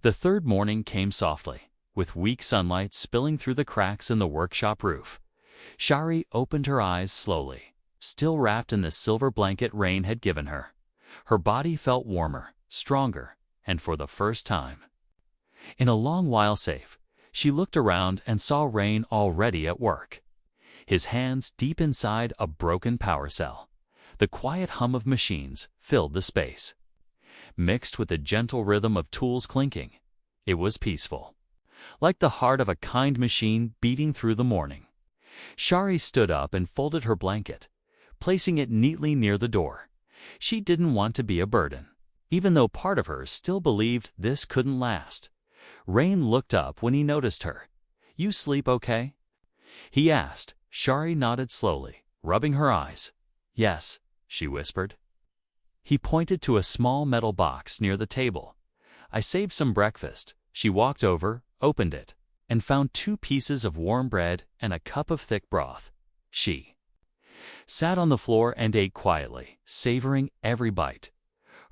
The third morning came softly, with weak sunlight spilling through the cracks in the workshop roof. Shari opened her eyes slowly, still wrapped in the silver blanket Rain had given her. Her body felt warmer, stronger, and for the first time in a long while safe, she looked around and saw Rain already at work. His hands deep inside a broken power cell. The quiet hum of machines filled the space, mixed with the gentle rhythm of tools clinking. It was peaceful, like the heart of a kind machine beating through the morning. Shari stood up and folded her blanket, placing it neatly near the door. She didn't want to be a burden, even though part of her still believed this couldn't last. Rain looked up when he noticed her. "You sleep okay?" he asked. Shari nodded slowly, rubbing her eyes. "Yes," she whispered. He pointed to a small metal box near the table. "I saved some breakfast." She walked over, opened it, and found 2 pieces of warm bread and a cup of thick broth. She sat on the floor and ate quietly, savoring every bite.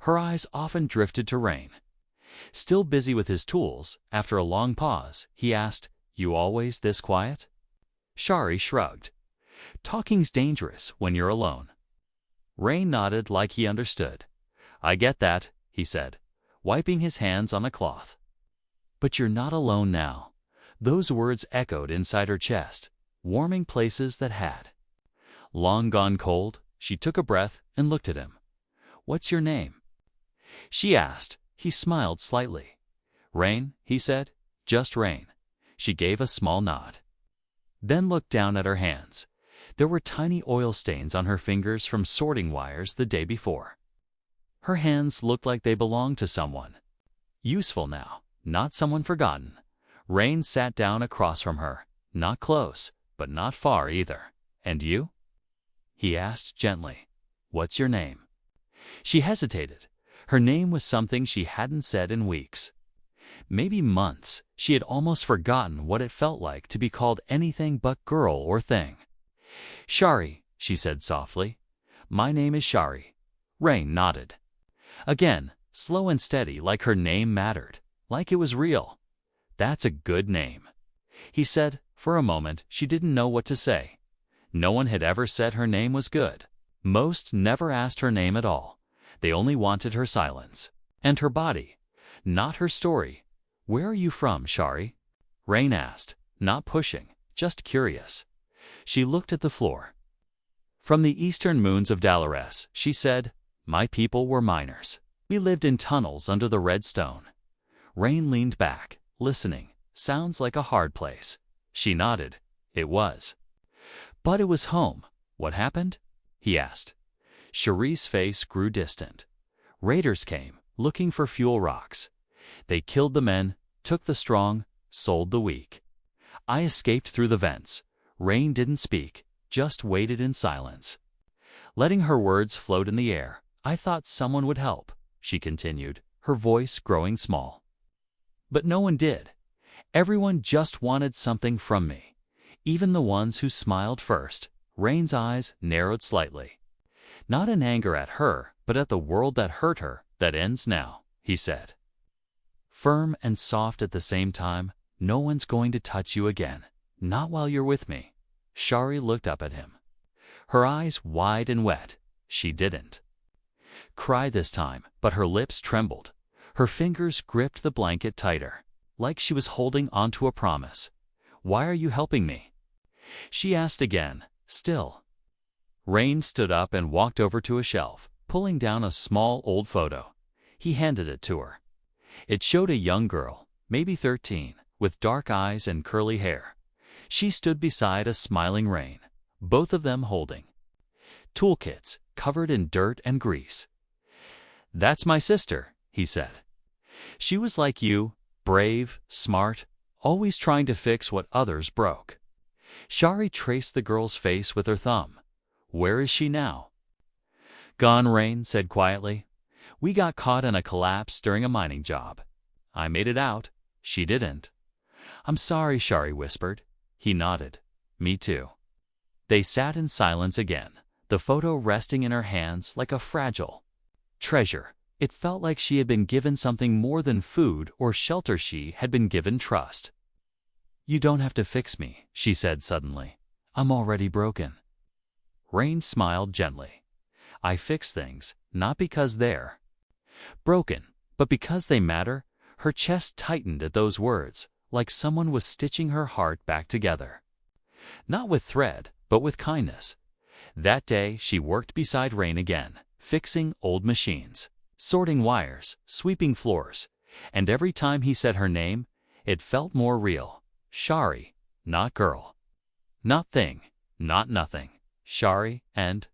Her eyes often drifted to Rain. Still busy with his tools, after a long pause, he asked, "You always this quiet?" Shari shrugged. "Talking's dangerous when you're alone." Rain nodded like he understood. "I get that," he said, wiping his hands on a cloth. "But you're not alone now." Those words echoed inside her chest, warming places that had long gone cold. She took a breath and looked at him. "What's your name?" she asked. He smiled slightly. "Rain," he said. "Just Rain." She gave a small nod, then looked down at her hands. There were tiny oil stains on her fingers from sorting wires the day before. Her hands looked like they belonged to someone useful now, not someone forgotten. Rain sat down across from her, not close, but not far either. "And you?" he asked gently. "What's your name?" She hesitated. Her name was something she hadn't said in weeks, maybe months. She had almost forgotten what it felt like to be called anything but girl or thing. "Shari," she said softly. "My name is Shari." Rain nodded. Again, slow and steady, like her name mattered, like it was real. "That's a good name," he said. For a moment, she didn't know what to say. No one had ever said her name was good. Most never asked her name at all. They only wanted her silence and her body, not her story. "Where are you from, Shari?" Rain asked, not pushing, just curious. She looked at the floor. "From the eastern moons of Dalares," she said. "My people were miners. We lived in tunnels under the red stone." Rain leaned back, listening. "Sounds like a hard place." She nodded. It was. "But it was home." "What happened?" he asked. Shari's face grew distant. "Raiders came, looking for fuel rocks. They killed the men, took the strong, sold the weak. I escaped through the vents." Rain didn't speak, just waited in silence, letting her words float in the air. "I thought someone would help," she continued, her voice growing small. "But no one did. Everyone just wanted something from me, even the ones who smiled first." Rain's eyes narrowed slightly. "Not in anger at her, but at the world that hurt her, that ends now," he said. Firm and soft at the same time. "No one's going to touch you again. Not while you're with me." Shari looked up at him, her eyes wide and wet. She didn't cry this time, but her lips trembled. Her fingers gripped the blanket tighter, like she was holding onto a promise. "Why are you helping me?" she asked again, still. Rain stood up and walked over to a shelf, pulling down a small old photo. He handed it to her. It showed a young girl, maybe 13, with dark eyes and curly hair. She stood beside a smiling Rain, both of them holding toolkits covered in dirt and grease. "That's my sister," he said. "She was like you, brave, smart, always trying to fix what others broke." Shari traced the girl's face with her thumb. "Where is she now?" "Gone," Rain said quietly. "We got caught in a collapse during a mining job. I made it out. She didn't." "I'm sorry," Shari whispered. He nodded. "Me too." They sat in silence again, the photo resting in her hands like a fragile treasure. It felt like she had been given something more than food or shelter. She had been given trust. "You don't have to fix me," she said suddenly. "I'm already broken." Rain smiled gently. "I fix things, not because they're broken, but because they matter." Her chest tightened at those words, like someone was stitching her heart back together. Not with thread, but with kindness. That day she worked beside Rain again, fixing old machines, sorting wires, sweeping floors, and every time he said her name, it felt more real. Shari, not girl, not thing, not nothing. Shari, and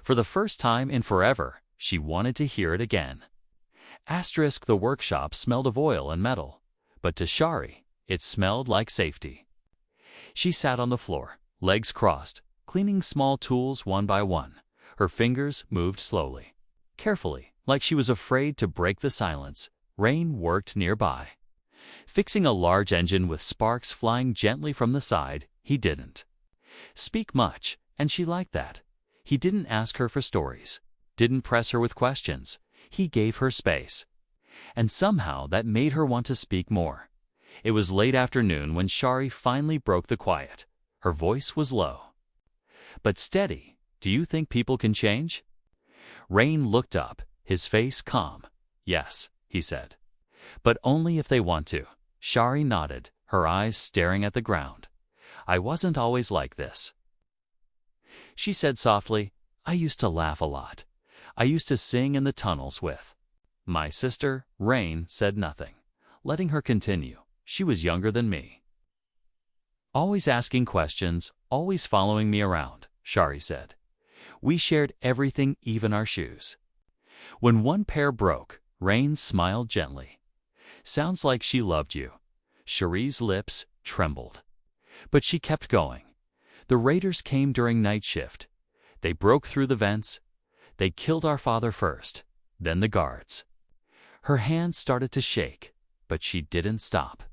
for the first time in forever, she wanted to hear it again. The workshop smelled of oil and metal, but to Shari, it smelled like safety. She sat on the floor, legs crossed, cleaning small tools one by one. Her fingers moved slowly, carefully, like she was afraid to break the silence. Rain worked nearby, fixing a large engine with sparks flying gently from the side. He didn't speak much, and she liked that. He didn't ask her for stories, didn't press her with questions. He gave her space. And somehow that made her want to speak more. It was late afternoon when Shari finally broke the quiet. Her voice was low, but steady. "Do you think people can change?" Rain looked up, his face calm. "Yes," he said, "but only if they want to." Shari nodded, her eyes staring at the ground. "I wasn't always like this," she said softly. "I used to laugh a lot. I used to sing in the tunnels with my sister." Rain said nothing, letting her continue. "She was younger than me, always asking questions, always following me around," Shari said. "We shared everything, even our shoes. When one pair broke," Rain smiled gently. "Sounds like she loved you." Shari's lips trembled, but she kept going. "The raiders came during night shift. They broke through the vents. They killed our father first, then the guards." Her hands started to shake, but she didn't stop.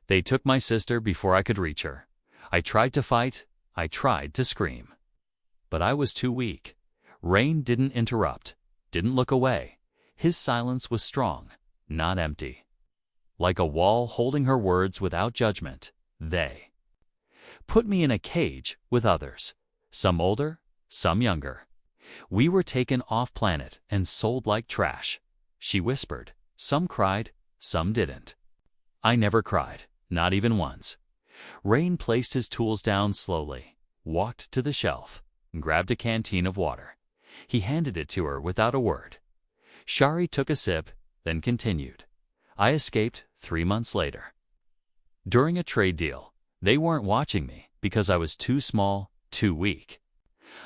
"They took my sister before I could reach her. I tried to fight, I tried to scream, but I was too weak." Rain didn't interrupt, didn't look away. His silence was strong, not empty, like a wall holding her words without judgment. "They put me in a cage with others, some older, some younger. We were taken off planet and sold like trash." She whispered. "Some cried, some didn't. I never cried, not even once." Rain placed his tools down slowly, walked to the shelf, and grabbed a canteen of water. He handed it to her without a word. Shari took a sip, then continued. "I escaped 3 months later. During a trade deal, they weren't watching me because I was too small, too weak.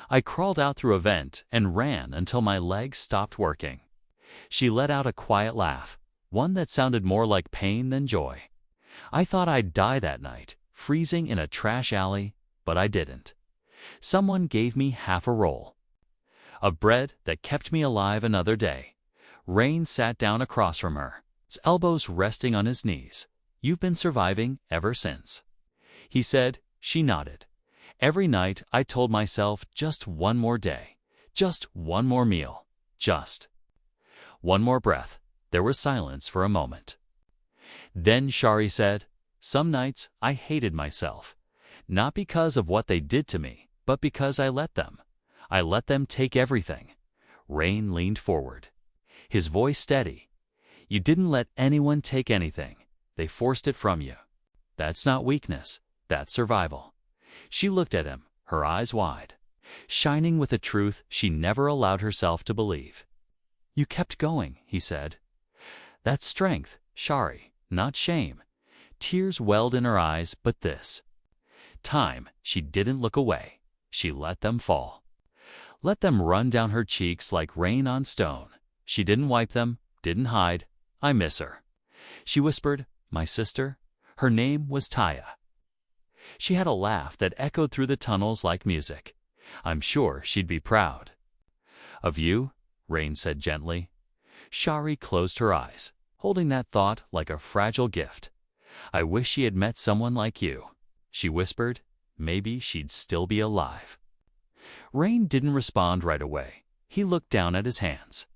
I crawled out through a vent and ran until my legs stopped working." She let out a quiet laugh, one that sounded more like pain than joy. "I thought I'd die that night, freezing in a trash alley, but I didn't. Someone gave me half a roll of bread that kept me alive another day." Rain sat down across from her, his elbows resting on his knees. "You've been surviving ever since," he said. She nodded. "Every night I told myself just one more day, just one more meal, just one more breath." There was silence for a moment. Then Shari said, "Some nights I hated myself, not because of what they did to me, but because I let them. I let them take everything." Rain leaned forward, his voice steady. "You didn't let anyone take anything. They forced it from you. That's not weakness, that's survival." She looked at him, her eyes wide, shining with a truth she never allowed herself to believe. "You kept going," he said. "That's strength, Shari, not shame." Tears welled in her eyes, but this time she didn't look away. She let them fall, let them run down her cheeks like rain on stone. She didn't wipe them, didn't hide. "I miss her," she whispered. "My sister." Her name was Taya. She had a laugh that echoed through the tunnels like music. "I'm sure she'd be proud of you," Rain said gently. Shari closed her eyes, holding that thought like a fragile gift. "I wish she had met someone like you," she whispered. "Maybe she'd still be alive." Rain didn't respond right away. He looked down at his hands.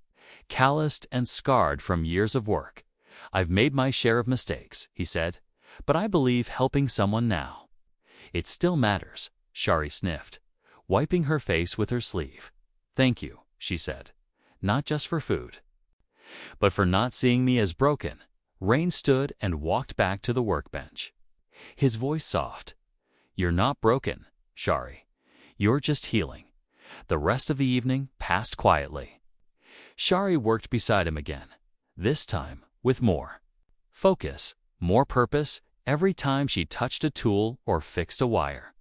calloused and scarred from years of work. "I've made my share of mistakes," he said, "but I believe helping someone now." "It still matters," Shari sniffed, wiping her face with her sleeve. "Thank you," she said, "not just for food, but for not seeing me as broken." Rain stood and walked back to the workbench. His voice soft. "You're not broken, Shari. You're just healing." The rest of the evening passed quietly. Shari worked beside him again, this time with more focus, more purpose. Every time she touched a tool or fixed a wire,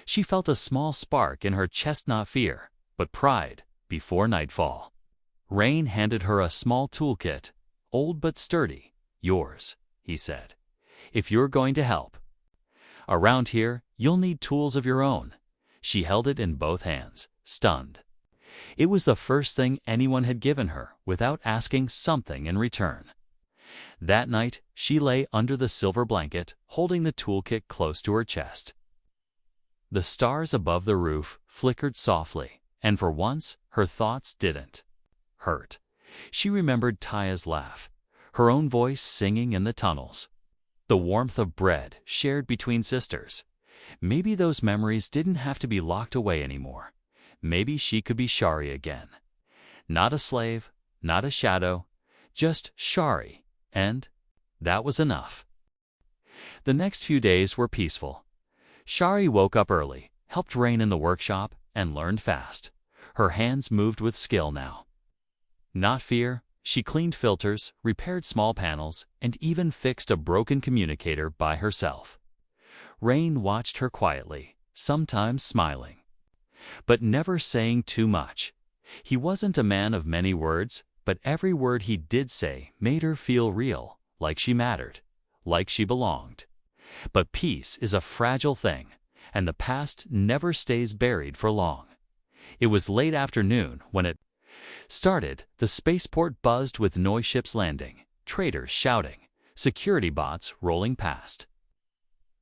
she felt a small spark in her chest, not fear, but pride. Before nightfall, Rain handed her a small toolkit, old but sturdy. "Yours," he said, "if you're going to help. Around here, you'll need tools of your own." She held it in both hands, stunned. It was the first thing anyone had given her without asking something in return. That night, she lay under the silver blanket, holding the toolkit close to her chest. The stars above the roof flickered softly, and for once, her thoughts didn't hurt. She remembered Taya's laugh, her own voice singing in the tunnels, the warmth of bread shared between sisters. Maybe those memories didn't have to be locked away anymore. Maybe she could be Shari again. Not a slave, not a shadow, just Shari, and that was enough. The next few days were peaceful. Shari woke up early, helped Rain in the workshop, and learned fast. Her hands moved with skill now, not fear. She cleaned filters, repaired small panels, and even fixed a broken communicator by herself. Rain watched her quietly, sometimes smiling, but never saying too much. He wasn't a man of many words, but every word he did say made her feel real, like she mattered, like she belonged. But peace is a fragile thing, and the past never stays buried for long. It was late afternoon when it started. The spaceport buzzed with noise, ships landing, traders shouting, security bots rolling past.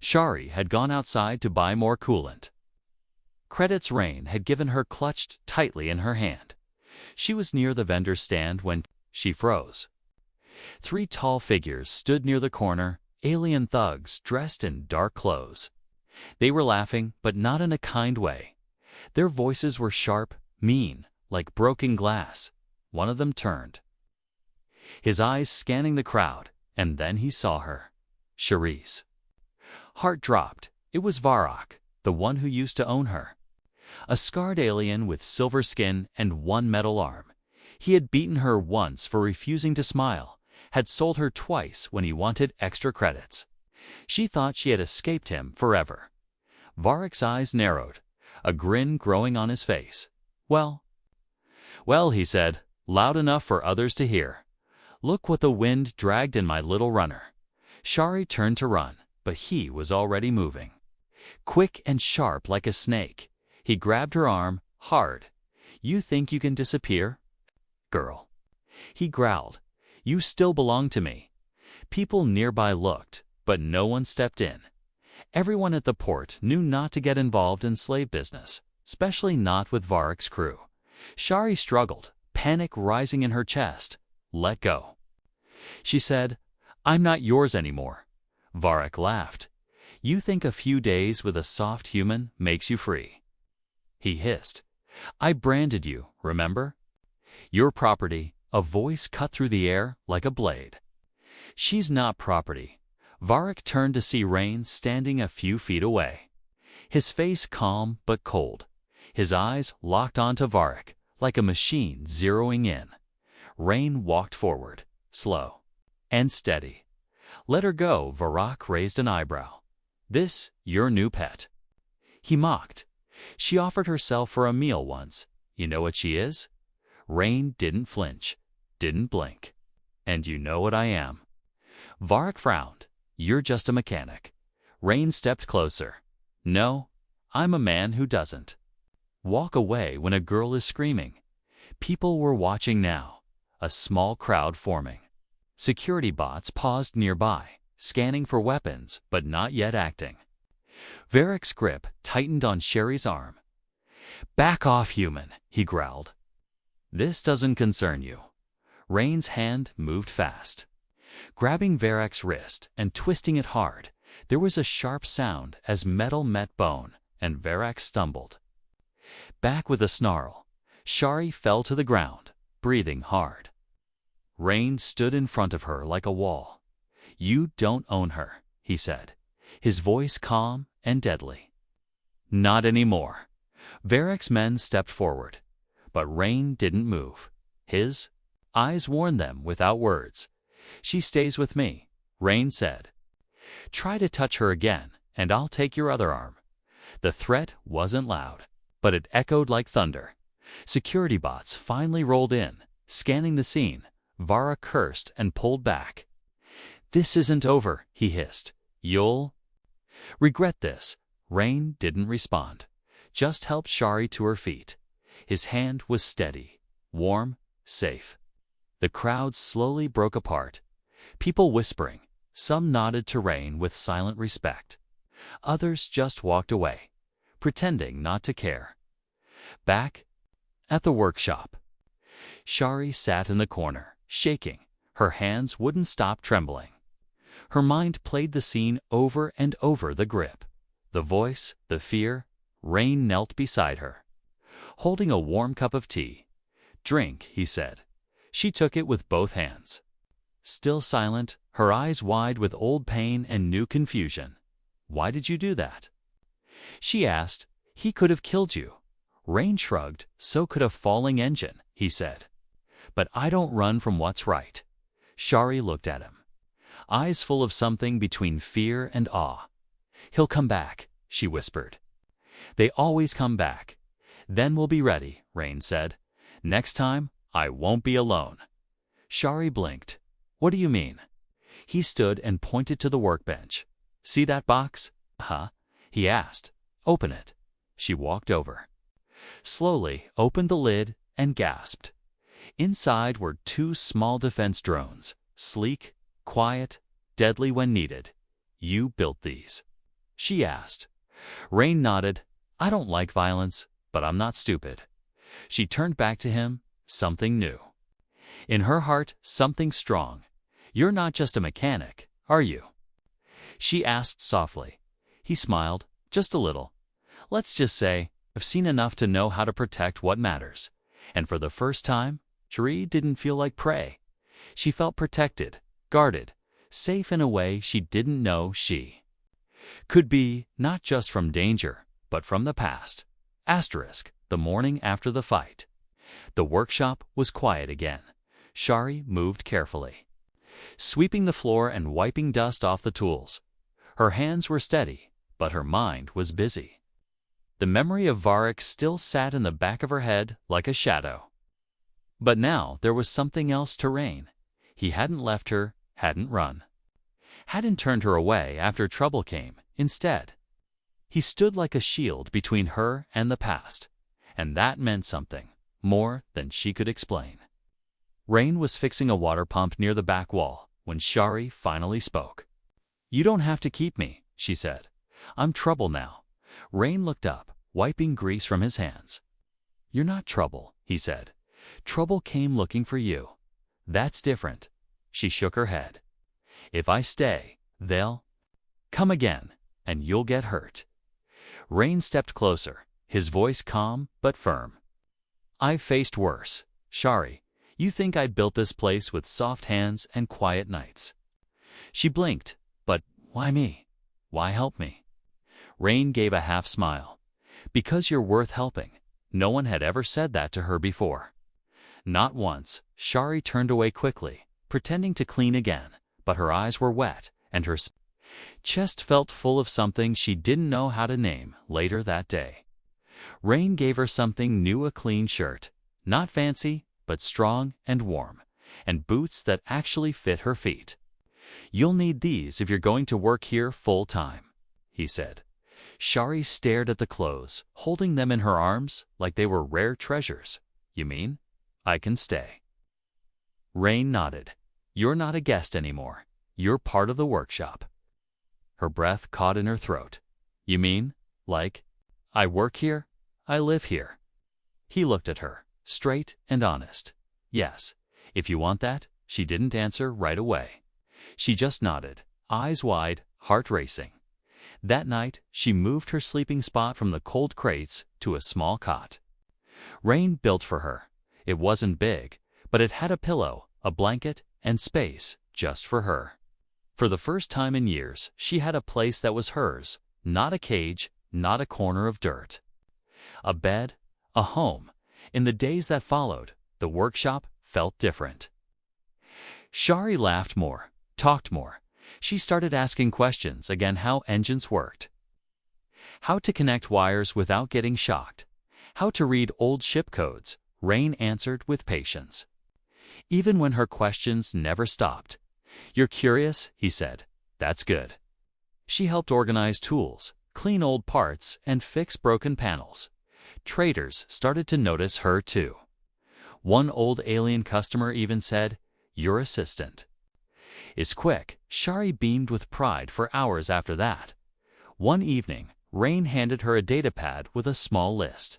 Shari had gone outside to buy more coolant. Credits Rain had given her clutched tightly in her hand. She was near the vendor's stand when she froze. 3 tall figures stood near the corner, alien thugs dressed in dark clothes. They were laughing, but not in a kind way. Their voices were sharp, mean, like broken glass. One of them turned, his eyes scanning the crowd, and then he saw her. Shari's heart dropped. It was Varrock, the one who used to own her. A scarred alien with silver skin and one metal arm. He had beaten her once for refusing to smile, had sold her twice when he wanted extra credits. She thought she had escaped him forever. Varrock's eyes narrowed, a grin growing on his face. Well, he said, loud enough for others to hear. "Look what the wind dragged in my little runner." Shari turned to run, but he was already moving. Quick and sharp like a snake, he grabbed her arm, hard. "You think you can disappear, girl?" He growled. "You still belong to me." People nearby looked, but no one stepped in. Everyone at the port knew not to get involved in slave business, especially not with Varrock's crew. Shari struggled, panic rising in her chest. "Let go," she said. "I'm not yours anymore." Varrock laughed. "You think a few days with a soft human makes you free?" He hissed. "I branded you, remember? Your property." A voice cut through the air like a blade. "She's not property." Varrock turned to see Rain standing a few feet away. His face calm but cold. His eyes locked onto Varrock, like a machine zeroing in. Rain walked forward, slow and steady. "Let her go." Varrock raised an eyebrow. "This your new pet?" He mocked. "She offered herself for a meal once. You know what she is?" Rain didn't flinch, didn't blink. "And you know what I am." Varrock frowned. "You're just a mechanic." Rain stepped closer. "No, I'm a man who doesn't walk away when a girl is screaming." People were watching now, a small crowd forming. Security bots paused nearby, scanning for weapons, but not yet acting. Varrock's grip tightened on Shari's arm. "Back off, human," he growled. "This doesn't concern you." Rain's hand moved fast. Grabbing Varroc's wrist and twisting it hard, there was a sharp sound as metal met bone, and Varroc stumbled. Back with a snarl, Shari fell to the ground, breathing hard. Rain stood in front of her like a wall. "You don't own her," he said, his voice calm and deadly. "Not anymore." Varroc's men stepped forward, but Rain didn't move. His eyes warned them without words. "She stays with me," Rain said. "Try to touch her again, and I'll take your other arm." The threat wasn't loud, but it echoed like thunder. Security bots finally rolled in, scanning the scene. Varroc cursed and pulled back. "This isn't over," he hissed. "You'll regret this." Rain didn't respond, just helped Shari to her feet. His hand was steady, warm, safe. The crowd slowly broke apart, people whispering. Some nodded to Rain with silent respect. Others just walked away, pretending not to care. Back at the workshop, Shari sat in the corner, shaking. Her hands wouldn't stop trembling. Her mind played the scene over and over, the grip, the voice, the fear. Rain knelt beside her, holding a warm cup of tea. "Drink," he said. She took it with both hands. Still silent, her eyes wide with old pain and new confusion. "Why did you do that?" she asked. "He could have killed you." Rain shrugged. "So could a falling engine," he said. "But I don't run from what's right." Shari looked at him, eyes full of something between fear and awe. "He'll come back," she whispered. "They always come back." "Then we'll be ready," Rain said. "Next time, I won't be alone." Shari blinked. "What do you mean?" He stood and pointed to the workbench. "See that box?" "Huh?" he asked. "Open it." She walked over, slowly opened the lid, and gasped. Inside were 2 small defense drones, sleek, quiet, deadly when needed. "You built these?" she asked. Rain nodded. "I don't like violence, but I'm not stupid." She turned back to him, something new. In her heart, something strong. "You're not just a mechanic, are you?" she asked softly. He smiled, just a little. "Let's just say, I've seen enough to know how to protect what matters." And for the first time, Shari didn't feel like prey. She felt protected, guarded, safe in a way she didn't know she could be, not just from danger, but from the past. The morning after the fight. The workshop was quiet again. Shari moved carefully, sweeping the floor and wiping dust off the tools. Her hands were steady, but her mind was busy. The memory of Varroc still sat in the back of her head like a shadow. But now there was something else to Rain. He hadn't left her, hadn't run, hadn't turned her away after trouble came. Instead, he stood like a shield between her and the past, and that meant something more than she could explain. Rain was fixing a water pump near the back wall when Shari finally spoke. "You don't have to keep me," she said. "I'm trouble now." Rain looked up, wiping grease from his hands. "You're not trouble," he said. "Trouble came looking for you. That's different." She shook her head. "If I stay, they'll come again, and you'll get hurt." Rain stepped closer, his voice calm but firm. "I've faced worse. Shari, you think I built this place with soft hands and quiet nights." She blinked. "But why me? Why help me?" Rain gave a half smile. "Because you're worth helping." No one had ever said that to her before. Not once. Shari turned away quickly, pretending to clean again, but her eyes were wet, and her chest felt full of something she didn't know how to name. Later that day, Rain gave her something new, a clean shirt, not fancy, but strong and warm, and boots that actually fit her feet. "You'll need these if you're going to work here full time," he said. Shari stared at the clothes, holding them in her arms like they were rare treasures. "You mean I can stay?" Rain nodded. "You're not a guest anymore. You're part of the workshop." Her breath caught in her throat. "You mean, like, I work here? I live here?" He looked at her, straight and honest. "Yes, If you want that, she didn't answer right away. She just nodded, eyes wide, heart racing. That night, she moved her sleeping spot from the cold crates to a small cot. Rain built for her. It wasn't big, but it had a pillow, a blanket, and space just for her. For the first time in years, she had a place that was hers, not a cage, not a corner of dirt. A bed, a home. In the days that followed, the workshop felt different. Shari laughed more, talked more. She started asking questions again: how engines worked, how to connect wires without getting shocked, how to read old ship codes. Rain answered with patience, even when her questions never stopped. "You're curious," he said. "That's good." She helped organize tools, clean old parts, and fix broken panels. Traders started to notice her too. One old alien customer even said, "Your assistant is quick." Shari beamed with pride for hours after that. One evening, Rain handed her a datapad with a small list.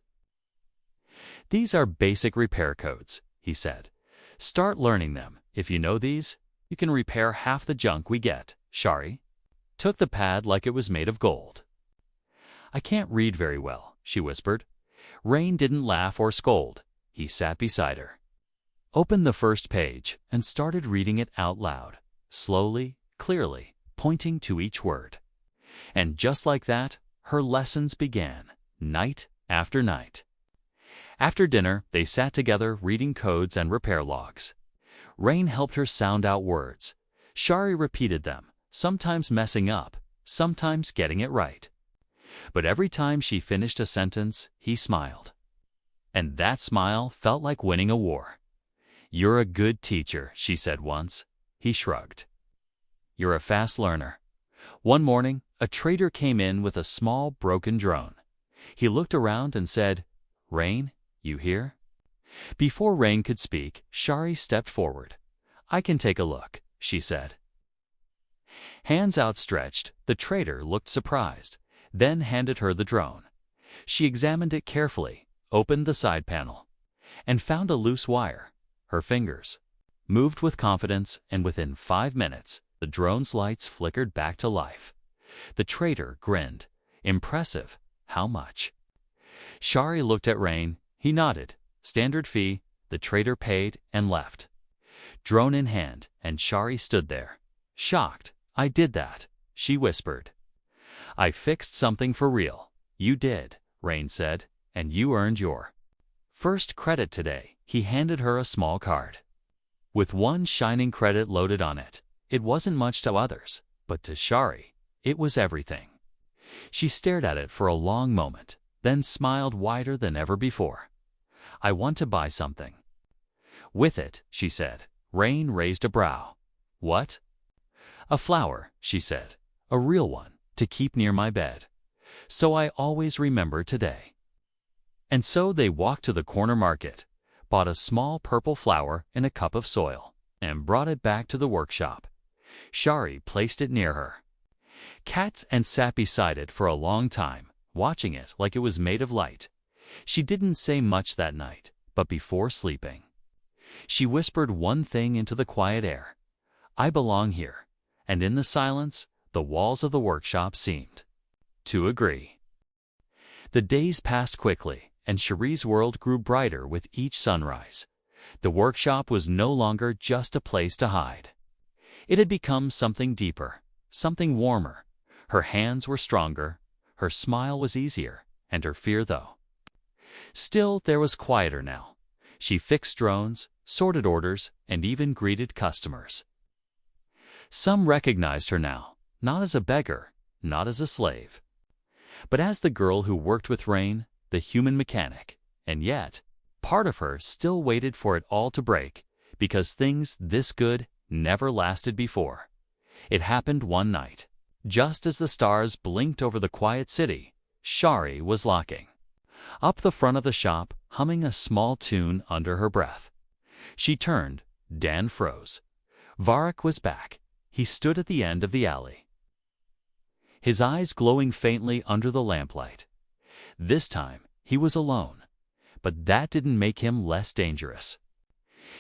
"These are basic repair codes," he said. "Start learning them. If you know these, you can repair half the junk we get." Shari took the pad like it was made of gold. "I can't read very well," she whispered. Rain didn't laugh or scold. He sat beside her, opened the first page, and started reading it out loud, slowly, clearly, pointing to each word. And just like that, her lessons began, night after night. After dinner, they sat together reading codes and repair logs. Rain helped her sound out words. Shari repeated them, sometimes messing up, sometimes getting it right. But every time she finished a sentence, he smiled. And that smile felt like winning a war. "You're a good teacher," she said once. He shrugged. "You're a fast learner." One morning, a trader came in with a small, broken drone. He looked around and said, "Rain, you here?" Before Rain could speak, Shari stepped forward. "I can take a look," she said. Hands outstretched, the trader looked surprised, then handed her the drone. She examined it carefully, opened the side panel, and found a loose wire. Her fingers moved with confidence, and within 5 minutes, the drone's lights flickered back to life. The trader grinned. "Impressive. How much?" Shari looked at Rain. He nodded. Standard fee. The trader paid and left, drone in hand, and Shari stood there, shocked. "I did that," she whispered. "I fixed something for real." "You did," Rain said, "and you earned your first credit today." He handed her a small card with one shining credit loaded on it. It wasn't much to others, but to Shari, it was everything. She stared at it for a long moment, then smiled wider than ever before. "I want to buy something with it," she said. Rain raised a brow. "What?" "A flower," she said. "A real one, to keep near my bed, so I always remember today." And so they walked to the corner market, bought a small purple flower in a cup of soil, and brought it back to the workshop. Shari placed it near her. Kat and sat beside it for a long time, watching it like it was made of light. She didn't say much that night, but before sleeping, she whispered one thing into the quiet air: "I belong here." And in the silence, the walls of the workshop seemed to agree. The days passed quickly, and Shari's world grew brighter with each sunrise. The workshop was no longer just a place to hide. It had become something deeper, something warmer. Her hands were stronger, her smile was easier, and her fear, though still, there was quieter now. She fixed drones, sorted orders, and even greeted customers. Some recognized her now, not as a beggar, not as a slave, but as the girl who worked with Rain, the human mechanic. And yet, part of her still waited for it all to break, because things this good never lasted before. It happened one night. Just as the stars blinked over the quiet city, Shari was locking up the front of the shop, humming a small tune under her breath. She turned. Dan froze. Varric was back. He stood at the end of the alley, his eyes glowing faintly under the lamplight. This time, he was alone, but that didn't make him less dangerous.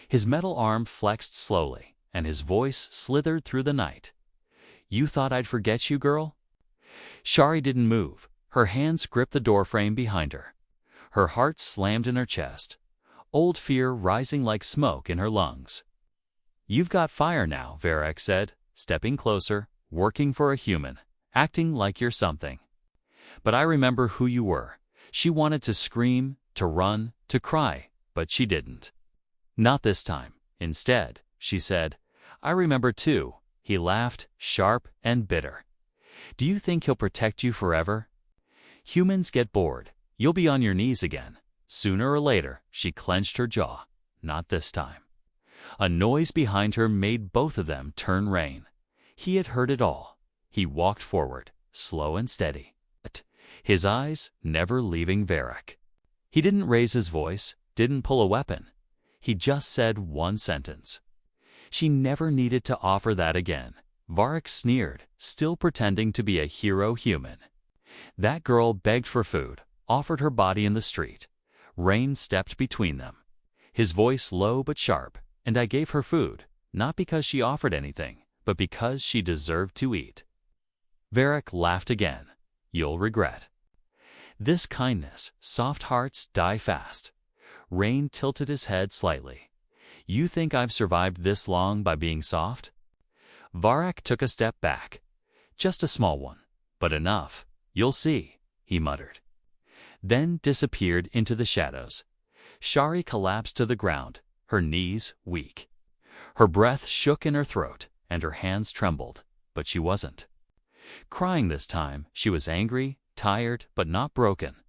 His metal arm flexed slowly, and his voice slithered through the night. "You thought I'd forget you, girl?" Shari didn't move. Her hands gripped the doorframe behind her. Her heart slammed in her chest, old fear rising like smoke in her lungs. "You've got fire now," Varric said, stepping closer, working for a human, acting like you're something. "But I remember who you were." She wanted to scream, to run, to cry, but she didn't. "Not this time." Instead, she said, "I remember too." He laughed, sharp and bitter. "Do you think he'll protect you forever? Humans get bored. You'll be on your knees again. Sooner or later." She clenched her jaw. "Not this time." A noise behind her made both of them turn rein. He had heard it all. He walked forward, slow and steady, his eyes never leaving Varric. He didn't raise his voice, didn't pull a weapon. He just said one sentence. She never needed to offer that again. Varric sneered, still pretending to be a hero human. That girl begged for food, offered her body in the street. Rain stepped between them. His voice low but sharp, "And I gave her food, not because she offered anything, but because she deserved to eat." Varric laughed again. "You'll regret." This kindness, soft hearts die fast. Rain tilted his head slightly. "You think I've survived this long by being soft?" Varric took a step back. "Just a small one, but enough. You'll see," he muttered. Then disappeared into the shadows. Shari collapsed to the ground, her knees weak. Her breath shook in her throat, and her hands trembled, but she wasn't crying this time. She was angry, tired, but not broken.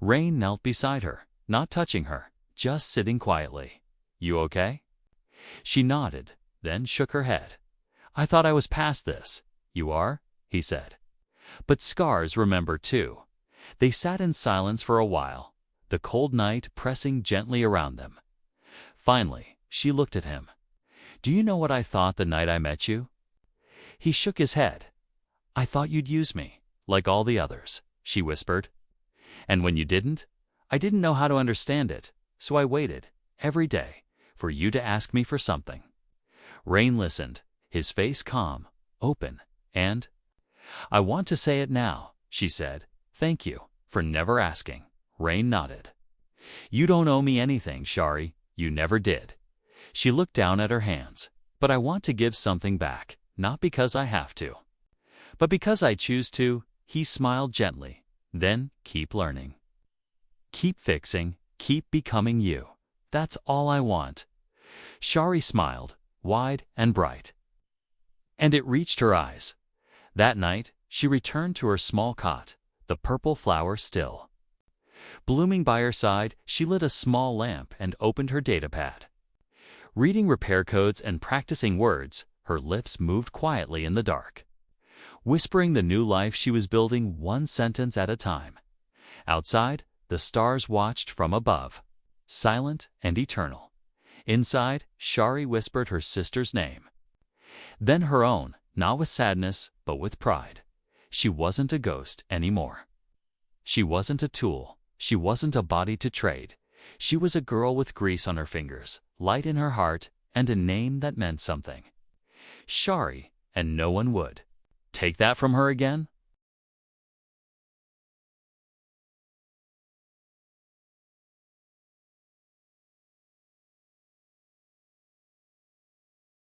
Rain knelt beside her, not touching her, just sitting quietly. "You okay?" She nodded, then shook her head. "I thought I was past this." "You are?" he said. But scars remember too. They sat in silence for a while, the cold night pressing gently around them. Finally, she looked at him. "Do you know what I thought the night I met you?" He shook his head. "I thought you'd use me, like all the others," she whispered. "And when you didn't, I didn't know how to understand it, so I waited, every day, for you to ask me for something." Rain listened, his face calm, open, and, "I want to say it now," she said. "Thank you for never asking." Rain nodded. "You don't owe me anything, Shari. You never did." She looked down at her hands. "But I want to give something back, not because I have to, but because I choose to." He smiled gently. "Then keep learning. Keep fixing, keep becoming you. That's all I want." Shari smiled, wide and bright, and it reached her eyes. That night, she returned to her small cot, the purple flower still blooming by her side. She lit a small lamp and opened her datapad. Reading repair codes and practicing words, her lips moved quietly in the dark, whispering the new life she was building one sentence at a time. Outside, the stars watched from above, silent and eternal. Inside, Shari whispered her sister's name. Then her own, not with sadness, but with pride. She wasn't a ghost anymore. She wasn't a tool. She wasn't a body to trade. She was a girl with grease on her fingers, light in her heart, and a name that meant something. Shari, and no one would take that from her again.